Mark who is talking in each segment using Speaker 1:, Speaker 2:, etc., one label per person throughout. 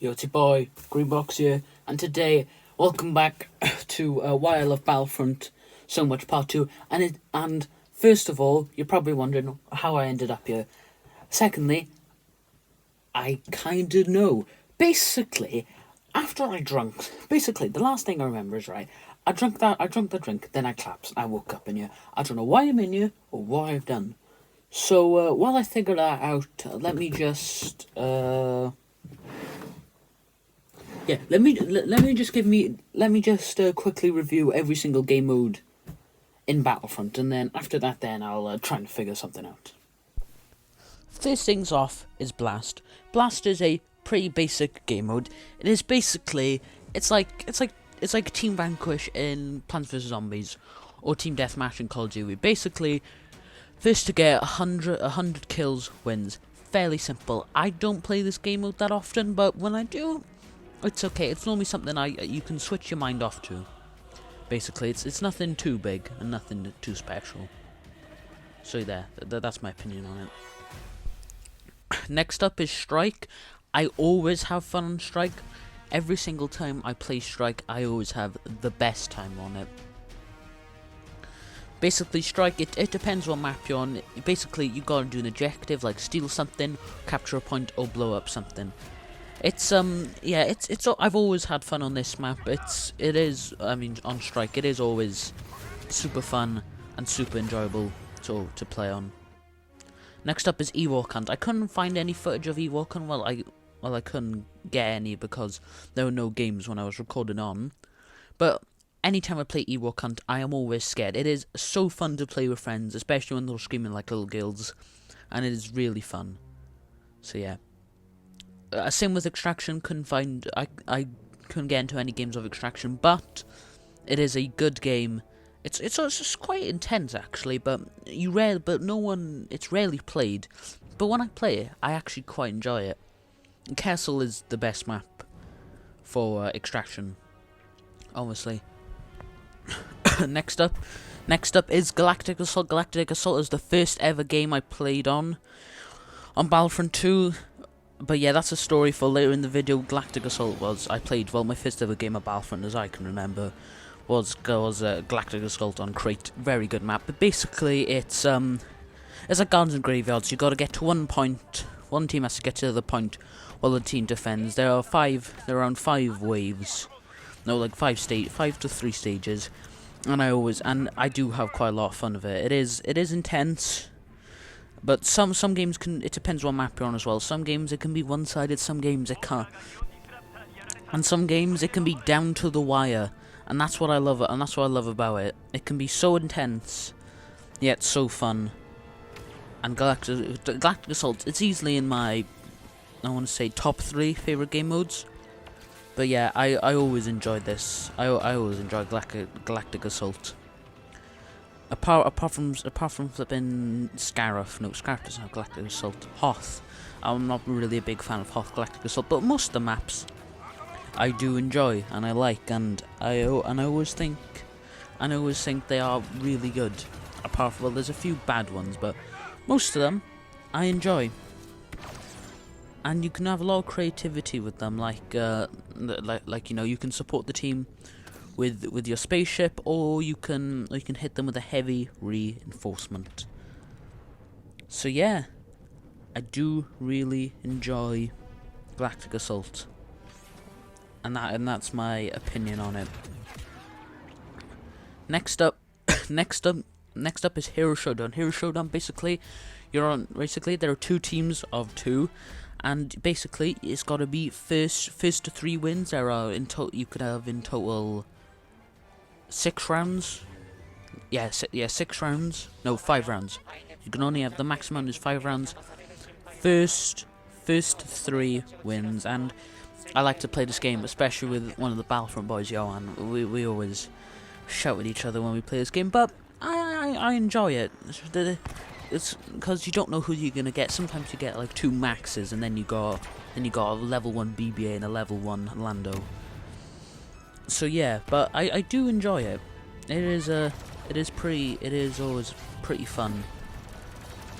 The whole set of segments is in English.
Speaker 1: Yo, it's your boy, Greenbox here, and today, welcome back to Why I Love Battlefront so much Part 2, and first of all, you're probably wondering how I ended up here. Secondly, I kinda know. Basically, after I drunk, the last thing I remember is, right, I drank the drink, then I collapsed, I woke up in here. I don't know why I'm in here, or what I've done. So, while I figure that out, let me just, yeah, let me just quickly review every single game mode in Battlefront, and then after that, then I'll try and figure something out. First things off is Blast. Blast is a pretty basic game mode. It is basically it's like Team Vanquish in Plants vs Zombies, or Team Deathmatch in Call of Duty. Basically, first to get 100 kills wins. Fairly simple. I don't play this game mode that often, but when I do, it's okay. It's normally something you can switch your mind off to. Basically, it's nothing too big and nothing too special. So that's my opinion on it. Next up is Strike. I always have fun on Strike. Every single time I play Strike, I always have the best time on it. Basically, Strike, it depends what map you're on. Basically, you gotta do an objective, like steal something, capture a point, or blow up something. It's I've always had fun on this map. On Strike, it is always super fun and super enjoyable to play on. Next up is Ewok Hunt. I couldn't find any footage of Ewok Hunt. I couldn't get any because there were no games when I was recording on. But anytime I play Ewok Hunt, I am always scared. It is so fun to play with friends, especially when they're screaming like little girls, and it is really fun. So yeah. Same with Extraction. I couldn't get into any games of Extraction, but it is a good game. It's just quite intense actually, but it's rarely played. But when I play it, I actually quite enjoy it. Castle is the best map for Extraction, obviously. Next up is Galactic Assault. Galactic Assault is the first ever game I played on Battlefront 2. But yeah, that's a story for later in the video. Galactic Assault my first ever game of Battlefront, as I can remember, was Galactic Assault on Crate. Very good map. But basically, it's like Gardens and Graveyards. You got to get to one point. One team has to get to the other point while the team defends. There are around 5 waves. No, like 5 to 3 stages. And I do have quite a lot of fun of it. It is intense. But some games it depends what map you're on as well. Some games it can be one-sided, some games it can't. And some games it can be down to the wire. And that's what I love about it. It can be so intense, yet so fun. And Galactic Assault, it's easily in my, I want to say, top 3 favourite game modes. But yeah, I always enjoyed this. I always enjoy Galactic Assault. Apart from flipping Scarif. No, Scarif doesn't have Galactic Assault. Hoth. I'm not really a big fan of Hoth Galactic Assault, but most of the maps I do enjoy and I like, and I always think they are really good. Apart from, well, there's a few bad ones, but most of them I enjoy. And you can have a lot of creativity with them, like you can support the team with your spaceship, or you can hit them with a heavy reinforcement. So yeah, I do really enjoy Galactic Assault, and that's my opinion on it. Next up is Hero Showdown. Hero Showdown, basically there are 2 teams of 2. And basically, it's got to be first to 3 wins. There are you could have in total 6 rounds. Yeah, 6 rounds. No, 5 rounds. You can only have, the maximum is 5 rounds. First 3 wins. And I like to play this game, especially with one of the Battlefront boys, Johan. We always shout at each other when we play this game, but I enjoy it. It's because you don't know who you're gonna get. Sometimes you get like 2 maxes, and then you got a level 1 BBA and a level 1 Lando. So yeah, but I do enjoy it. It is always pretty fun.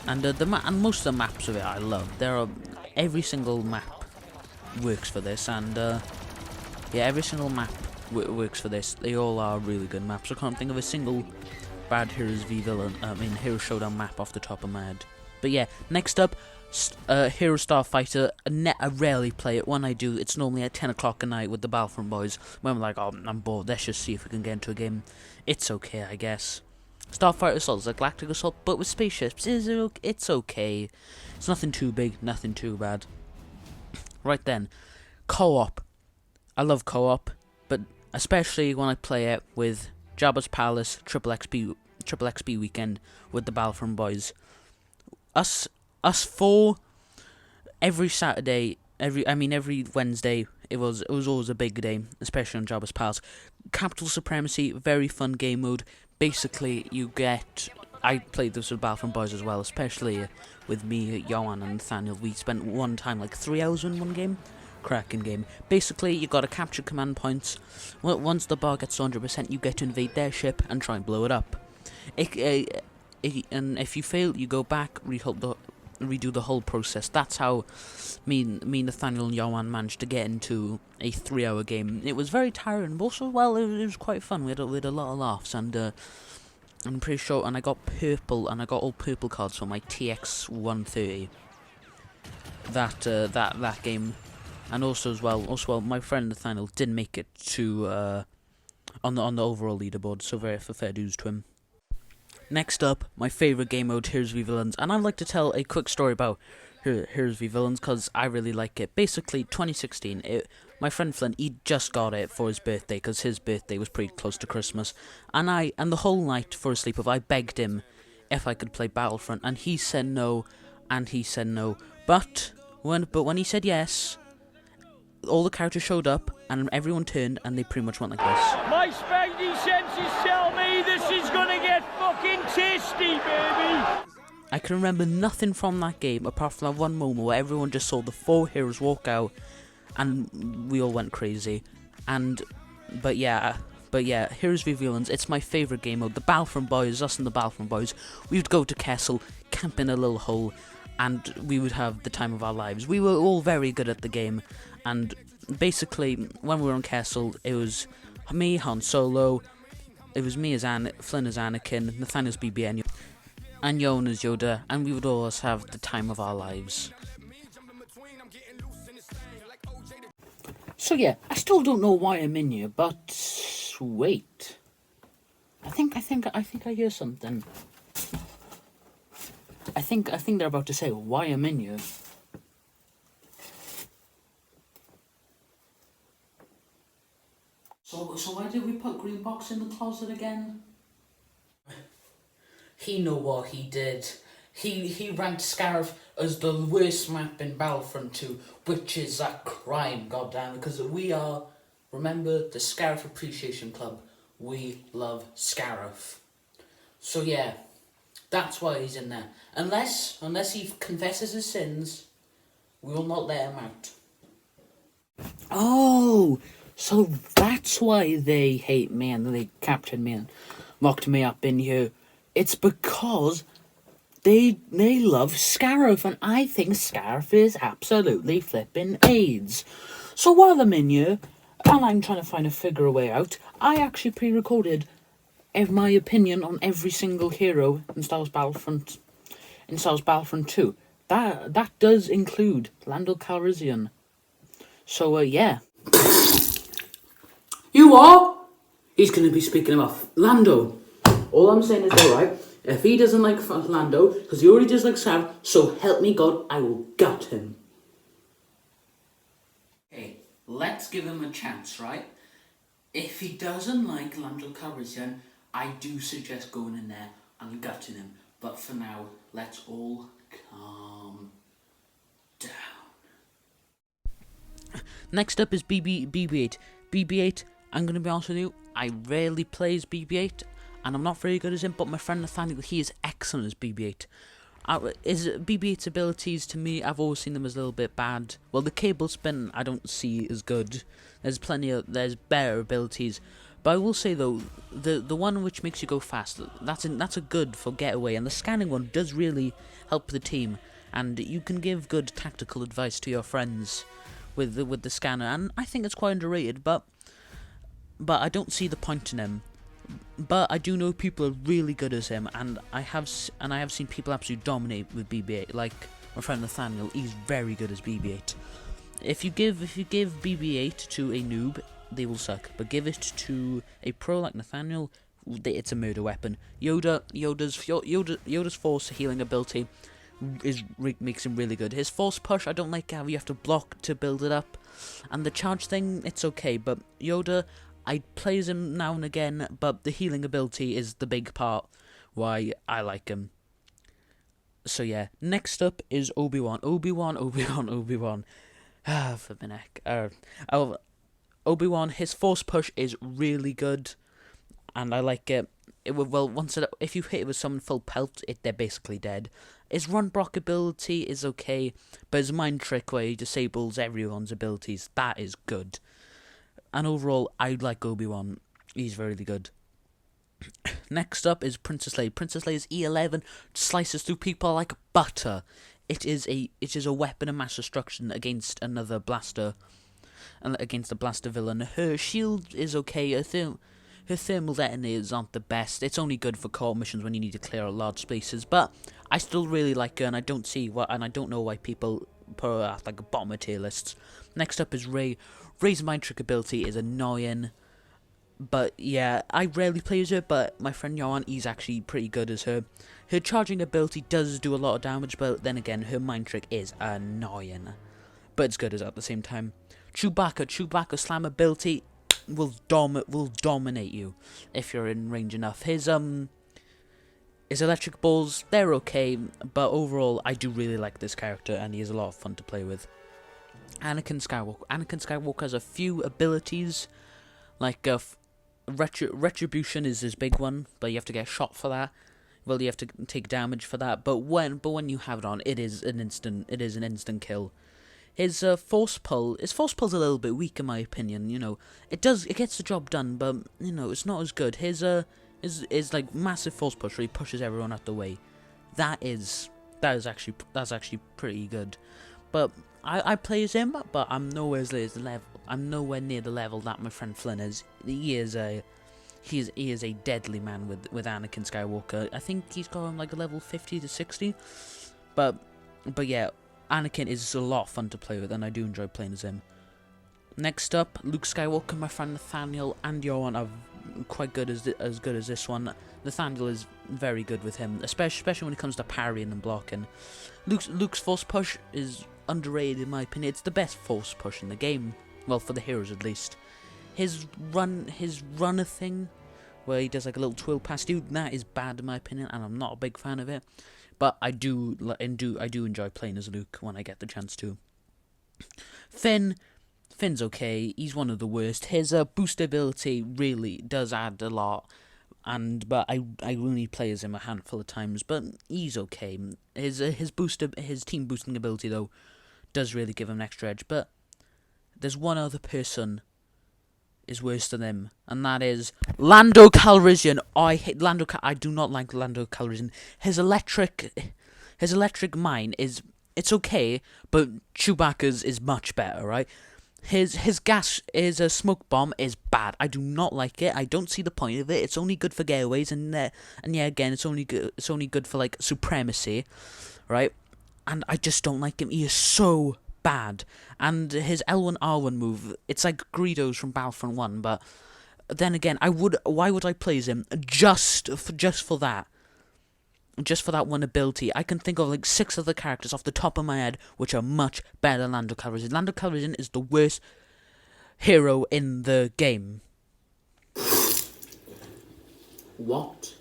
Speaker 1: And and most of the maps of it I love. Every single map works for this, and yeah, every single map works for this. They all are really good maps. I can't think of a single bad Heroes v Villain, Hero Showdown map off the top of my head. But yeah, next up, Hero Starfighter. I rarely play it. When I do, it's normally at 10 o'clock at night with the Battlefront boys, when I'm like, oh, I'm bored, let's just see if we can get into a game. It's okay, I guess. Starfighter Assault is a galactic assault, but with spaceships. It's okay. It's nothing too big, nothing too bad. Right then, co-op. I love co-op, but especially when I play it with Jabba's Palace, Triple XP weekend with the Battlefront boys. Us four every Saturday, every Wednesday. It was always a big day, especially on Jabba's Palace. Capital Supremacy, very fun game mode. Basically, you get. I played this with Battlefront boys as well, especially with me, Johan, and Nathaniel. We spent one time like 3 hours in one game. Cracking game. Basically, you got to capture command points. Once the bar gets to 100%, you get to invade their ship and try and blow it up. And if you fail, you go back, redo the whole process. That's how me, Nathaniel, and Johan managed to get into a 3-hour game. It was very tiring, but also, well, it was quite fun. We had a lot of laughs, and I'm pretty sure. And I got all purple cards for my TX 130. That game. And also as well, my friend Nathaniel didn't make it to on the overall leaderboard, so very fair dues to him. Next up, my favourite game mode, Heroes v Villains, and I'd like to tell a quick story about Heroes v Villains because I really like it. Basically, 2016, my friend Flynn, he just got it for his birthday because his birthday was pretty close to Christmas, and the whole night for a sleepover, I begged him if I could play Battlefront, and he said no, but when he said yes, all the characters showed up, and everyone turned, and they pretty much went like this.
Speaker 2: My spidey senses tell me this is gonna get fucking tasty, baby!
Speaker 1: I can remember nothing from that game, apart from that one moment where everyone just saw the 4 heroes walk out, and we all went crazy. But yeah, Heroes v Villains, it's my favourite game mode. The Battlefront boys, us and the Battlefront boys, we would go to Kessel, camp in a little hole, and we would have the time of our lives. We were all very good at the game, and basically, when we were on Kessel, it was me, Han Solo, it was me as Flynn as Anakin, Nathaniel's BBN, and Yoan as Yoda, and we would always have the time of our lives. So yeah, I still don't know why I'm in here, but wait, I think I hear something. I think they're about to say why I'm in here. So why did we put Green Box in the closet again? He know what he did. He ranked Scarif as the worst map in Battlefront 2, which is a crime, goddamn, because we are, remember, the Scarif Appreciation Club. We love Scarif. So yeah, that's why he's in there. Unless he confesses his sins, we will not let him out. Oh, so that's why they hate me and they captured me and locked me up in here. It's because they love Scarif, and I think Scarif is absolutely flipping AIDS. So while I'm in here, and I'm trying to figure a way out, I actually pre-recorded my opinion on every single hero in Star Wars Battlefront 2. That does include Lando Calrissian. So yeah. You are? He's going to be speaking about Lando. All I'm saying is, alright, if he doesn't like Lando, because he already does like Sam, so help me God, I will gut him. Okay, let's give him a chance, right? If he doesn't like Lando Calrissian, I do suggest going in there and gutting him. But for now, let's all calm down. Next up is BB-8. BB-8, I'm going to be honest with you, I rarely play as BB-8, and I'm not very good as him, but my friend Nathaniel, he is excellent as BB-8. His BB-8's abilities, to me, I've always seen them as a little bit bad. Well, the cable spin, I don't see as good. There's better abilities. But I will say, though, the one which makes you go fast, that's a good for getaway, and the scanning one does really help the team, and you can give good tactical advice to your friends with the scanner, and I think it's quite underrated. But I don't see the point in him. But I do know people are really good as him, and I have seen people absolutely dominate with BB-8. Like my friend Nathaniel, he's very good as BB-8. If you give BB-8 to a noob, they will suck. But give it to a pro like Nathaniel, it's a murder weapon. Yoda's force healing ability makes him really good. His force push, I don't like how you have to block to build it up, and the charge thing, it's okay. But Yoda, I plays him now and again, but the healing ability is the big part why I like him. So yeah, next up is Obi-Wan. Ah, for the neck. Obi-Wan, his force push is really good, and I like it. If you hit it with someone full pelt, they're basically dead. His run block ability is okay, but his mind trick where he disables everyone's abilities, that is good. And overall, I like Obi-Wan. He's really good. Next up is Princess Leia. Princess Leia's E11 slices through people like butter. It is a weapon of mass destruction against another blaster, and against a blaster villain. Her shield is okay. Her thermal detonators aren't the best. It's only good for core missions when you need to clear large spaces. But I still really like her, and I don't know why people put her at like a bottom of tier lists. Next up is Rey. Rey's mind trick ability is annoying, but yeah, I rarely play as her, but my friend Johan, he's actually pretty good as her. Her charging ability does do a lot of damage, but then again, her mind trick is annoying, but it's good at the same time. Chewbacca slam ability will dominate you if you're in range enough. His electric balls, they're okay, but overall, I do really like this character, and he is a lot of fun to play with. Anakin Skywalker has a few abilities, like retribution is his big one, but you have to get shot for that. Well, you have to take damage for that. But when you have it on, it is an instant kill. His force pull's a little bit weak in my opinion. It gets the job done, but it's not as good. His like massive force push where he pushes everyone out the way. That's actually pretty good. But I play as him, but I'm nowhere near the level that my friend Flynn is. He is a deadly man with Anakin Skywalker. I think he's got him like a level 50 to 60. But yeah, Anakin is a lot of fun to play with, and I do enjoy playing as him. Next up, Luke Skywalker, my friend Nathaniel, and Johan are quite good as good as this one. Nathaniel is very good with him, especially when it comes to parrying and blocking. Luke's force push is underrated in my opinion. It's the best force push in the game. Well, for the heroes at least. His runner thing, where he does like a little twirl past you, that is bad in my opinion, and I'm not a big fan of it. But I do enjoy playing as Luke when I get the chance to. Finn's okay. He's one of the worst. His boost ability really does add a lot, but I only play as him a handful of times. But he's okay. His team boosting ability though does really give him an extra edge. But there's one other person is worse than him, and that is Lando Calrissian. I hate Lando. I do not like Lando Calrissian. His electric mine it's okay, but Chewbacca's is much better, right? His gas is a smoke bomb is bad. I do not like it. I don't see the point of it. It's only good for getaways, and yeah, again, it's only good for like supremacy, right? And I just don't like him. He is so bad. And his L1R1 move, it's like Greedo's from Battlefront 1, but then again, why would I play as him just for that? Just for that one ability. I can think of like 6 other characters off the top of my head which are much better than Lando Calrissian. Lando Calrissian is the worst hero in the game. What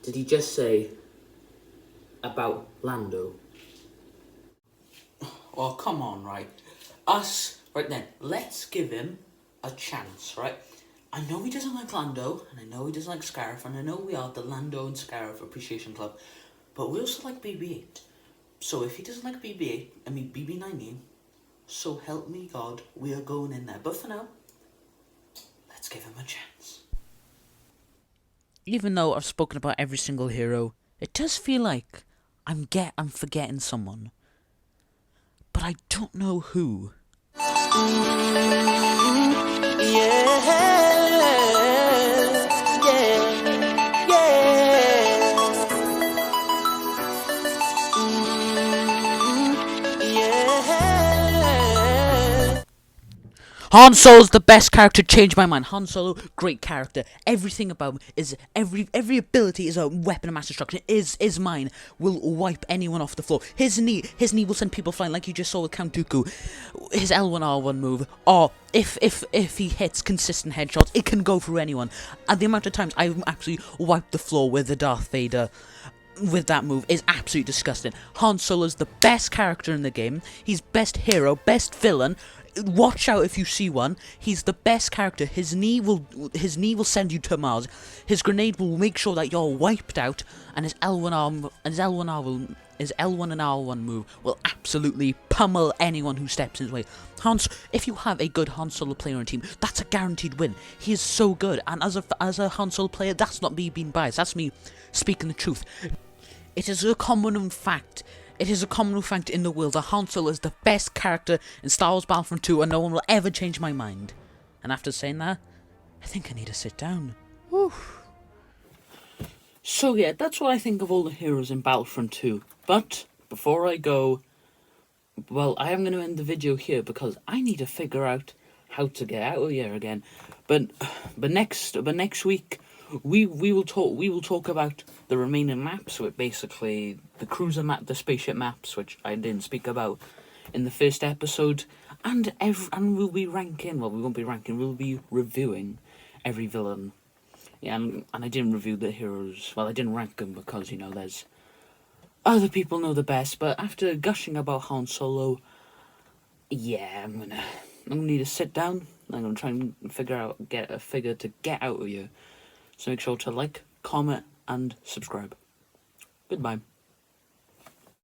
Speaker 1: did he just say about Lando? Oh, come on, right? Right then, let's give him a chance, right? I know he doesn't like Lando, and I know he doesn't like Scarif, and I know we are the Lando and Scarif Appreciation Club, but we also like BB-8. So if he doesn't like BB-19, so help me God, we are going in there. But for now, let's give him a chance. Even though I've spoken about every single hero, it does feel like I'm forgetting someone. but I don't know who. Han Solo's the best character, changed my mind. Han Solo, great character. Everything about him is every ability is a weapon of mass destruction. Is mine. Will wipe anyone off the floor. His knee will send people flying, like you just saw with Count Dooku. His L1R1 move, or if he hits consistent headshots, it can go through anyone. And the amount of times I've actually wiped the floor with the Darth Vader with that move is absolutely disgusting. Han Solo's the best character in the game. He's best hero, best villain. Watch out if you see one. He's the best character. His knee will send you to Mars. His grenade will make sure that you're wiped out, and his L1 and R1 move will absolutely pummel anyone who steps in his way. If you have a good Han Solo player on your team, that's a guaranteed win. He is so good, and as a Han Solo player, that's not me being biased. That's me speaking the truth. It is a common fact. It is a common fact in the world that Han Solo is the best character in Star Wars Battlefront 2, and no one will ever change my mind. And after saying that, I think I need to sit down. Whew. So yeah, that's what I think of all the heroes in Battlefront 2. But before I go, well, I am going to end the video here because I need to figure out how to get out of here again. But next week we will talk about the remaining maps, with basically the cruiser map, the spaceship maps, which I didn't speak about in the first episode, and we'll be ranking. Well, we won't be ranking. We'll be reviewing every villain. Yeah, and I didn't review the heroes. Well, I didn't rank them because there's other people know the best. But after gushing about Han Solo, yeah, I'm gonna need to sit down. I'm gonna try and get a figure to get out of here. So make sure to like, comment, and subscribe. Goodbye.